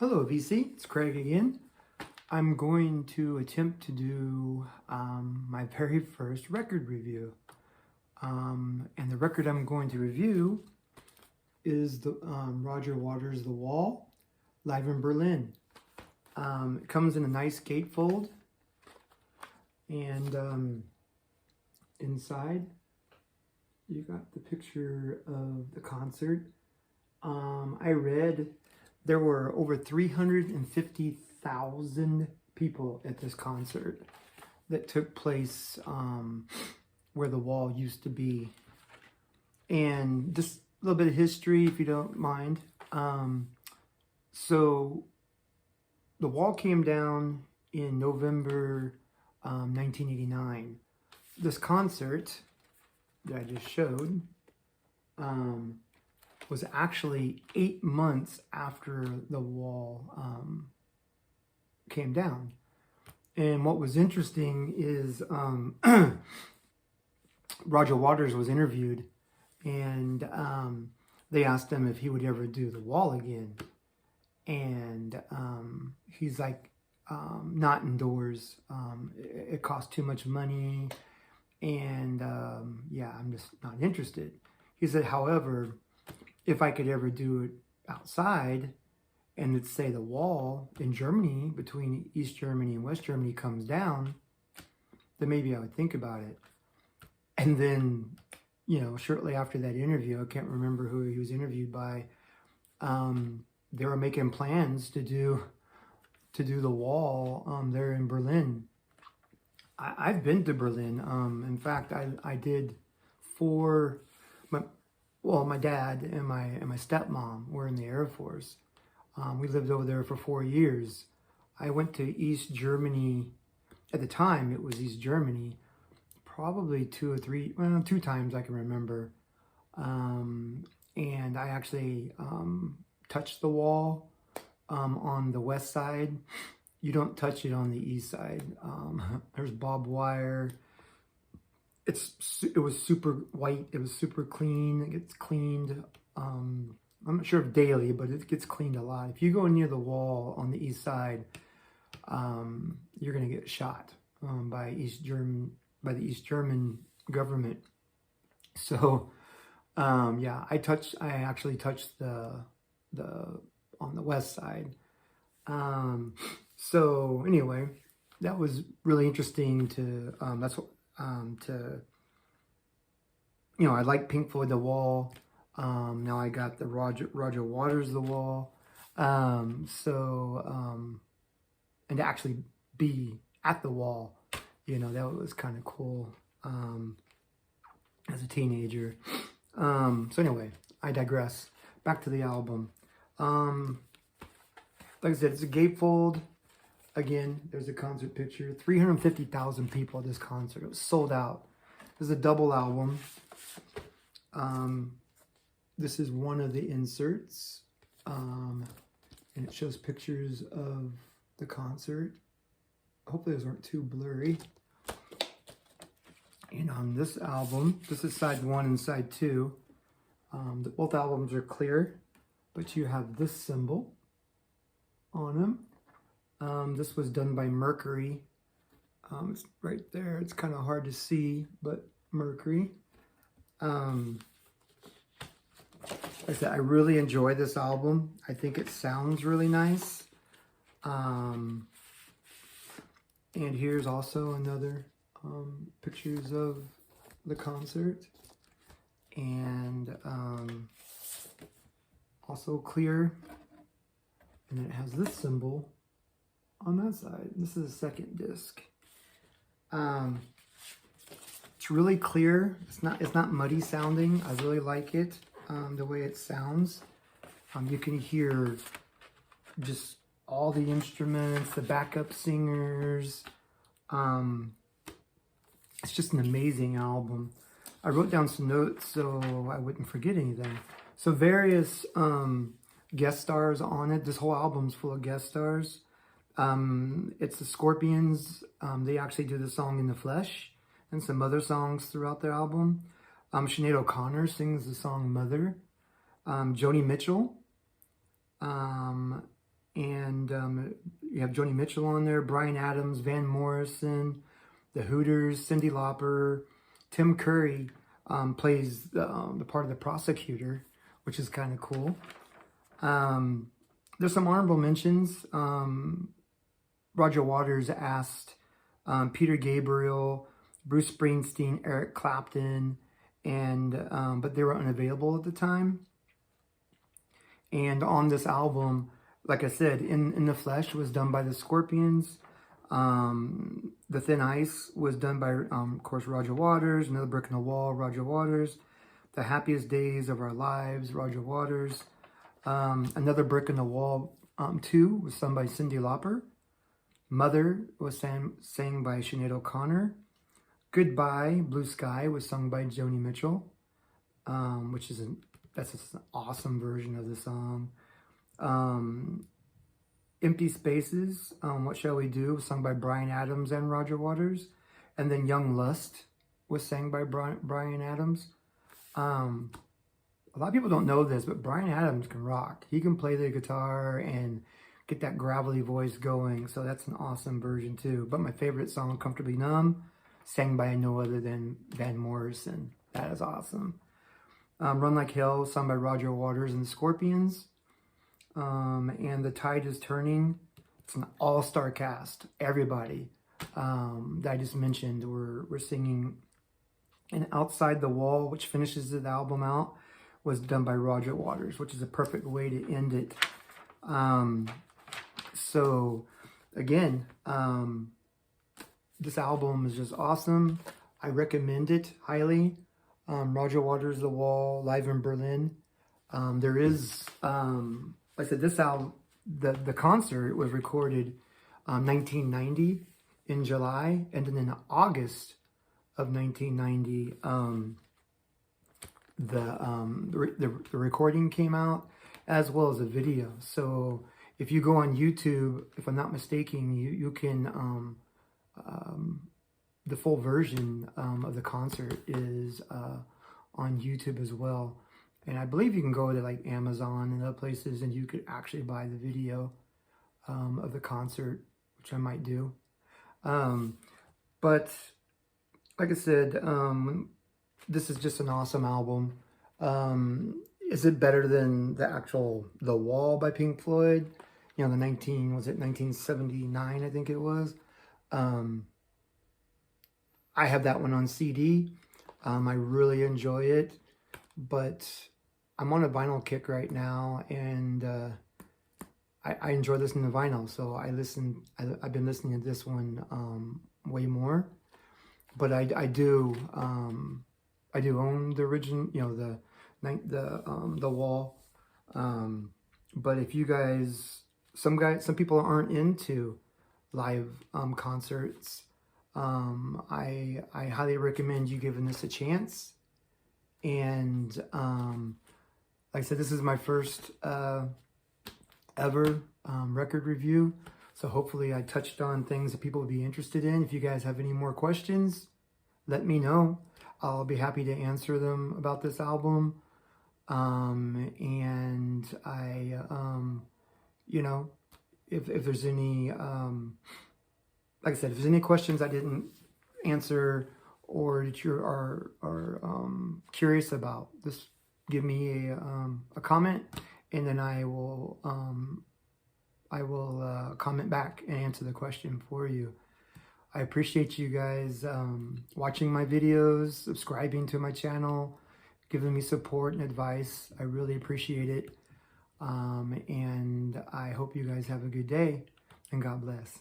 Hello VC, it's Craig again. I'm going to attempt to do my very first record review. And the record I'm going to review is the Roger Waters' The Wall, live in Berlin. It comes in a nice gatefold, and inside you got the picture of the concert. I read there were over 350,000 people at this concert that took place where the wall used to be. And just a little bit of history, if you don't mind. So the wall came down in November 1989. This concert that I just showed was actually 8 months after the wall came down. And what was interesting is Roger Waters was interviewed, and they asked him if he would ever do the wall again. And he's like, not indoors. It costs too much money, and yeah, I'm just not interested. He said, however, if I could ever do it outside, and let's say the wall in Germany, between East Germany and West Germany, comes down, then maybe I would think about it. And then, shortly after that interview, I can't remember who he was interviewed by, they were making plans to do the wall there in Berlin. I've been to Berlin. In fact, I did my dad and my stepmom were in the Air Force. We lived over there for 4 years. I went to East Germany. At the time, it was East Germany. Probably 2 times I can remember. And I actually touched the wall on the west side. You don't touch it on the east side. There's barbed wire. It was super white. It was super clean. It gets cleaned. I'm not sure if daily, but it gets cleaned a lot. If you go near the wall on the east side, you're gonna get shot by the East German government. So yeah, I actually touched the on the west side. So anyway, that was really interesting to I like Pink Floyd The Wall. Now I got the Roger Waters The Wall. And to actually be at the wall, that was kind of cool as a teenager. So anyway, I digress. Back to the album. Like I said, it's a gatefold. Again, there's a concert picture. 350,000 people at this concert. It was sold out. This is a double album. This is one of the inserts. And it shows pictures of the concert. Hopefully those aren't too blurry. And on this album, this is side 1 and side 2. Both albums are clear, but you have this symbol on them. This was done by Mercury. It's right there. It's kind of hard to see, but Mercury. Like I said, I really enjoy this album. I think it sounds really nice. And here's also another pictures of the concert. And also clear. And then it has this symbol on that side. This is the second disc. It's really clear. It's not muddy sounding. I really like it, the way it sounds. You can hear just all the instruments, the backup singers. It's just an amazing album. I wrote down some notes so I wouldn't forget anything. So various guest stars on it. This whole album's full of guest stars. It's the Scorpions. They actually do the song In the Flesh and some other songs throughout their album. Sinead O'Connor sings the song Mother. Joni Mitchell. and you have Joni Mitchell on there, Bryan Adams, Van Morrison, the Hooters, Cyndi Lauper. Tim Curry plays the part of the prosecutor, which is kind of cool. There's some honorable mentions. Roger Waters asked Peter Gabriel, Bruce Springsteen, Eric Clapton, and but they were unavailable at the time. And on this album, like I said, In the Flesh was done by the Scorpions. The Thin Ice was done by, of course, Roger Waters. Another Brick in the Wall, Roger Waters. The Happiest Days of Our Lives, Roger Waters. Another Brick in the Wall 2 was sung by Cyndi Lauper. Mother was sang by Sinead O'Connor. Goodbye, Blue Sky was sung by Joni Mitchell, which is that's just an awesome version of the song. Empty Spaces, What Shall We Do, was sung by Bryan Adams and Roger Waters. And then Young Lust was sang by Bryan Adams. A lot of people don't know this, but Bryan Adams can rock. He can play the guitar and get that gravelly voice going. So that's an awesome version too. But my favorite song, Comfortably Numb, sang by no other than Van Morrison. That is awesome. Run Like Hell, sung by Roger Waters and the Scorpions. And The Tide is Turning. It's an all-star cast. Everybody that I just mentioned were singing. And Outside the Wall, which finishes the album out, was done by Roger Waters, which is a perfect way to end it. So again, this album is just awesome. I recommend it highly. Roger Waters, The Wall, live in Berlin. There is, like I said, this album, the concert was recorded 1990 in July, and then in August of 1990, the recording came out, as well as a video. So if you go on YouTube, if I'm not mistaken, you can the full version of the concert is on YouTube as well. And I believe you can go to like Amazon and other places and you could actually buy the video of the concert, which I might do. But like I said, this is just an awesome album. Is it better than the actual The Wall by Pink Floyd? You know, the 1979, I think it was. I have that one on CD. I really enjoy it, but I'm on a vinyl kick right now, and I enjoy listening to vinyl. So I've been listening to this one way more. But I do own the original, you know, the Wall. But if you guys, some people aren't into live concerts. I highly recommend you giving this a chance. And like I said, this is my first ever record review. So hopefully I touched on things that people would be interested in. If you guys have any more questions, let me know. I'll be happy to answer them about this album. And I, you know, if there's any, like I said, if there's any questions I didn't answer or that you are curious about, just give me a comment, and then I will comment back and answer the question for you. I appreciate you guys watching my videos, subscribing to my channel, giving me support and advice. I really appreciate it. And I hope you guys have a good day, and God bless.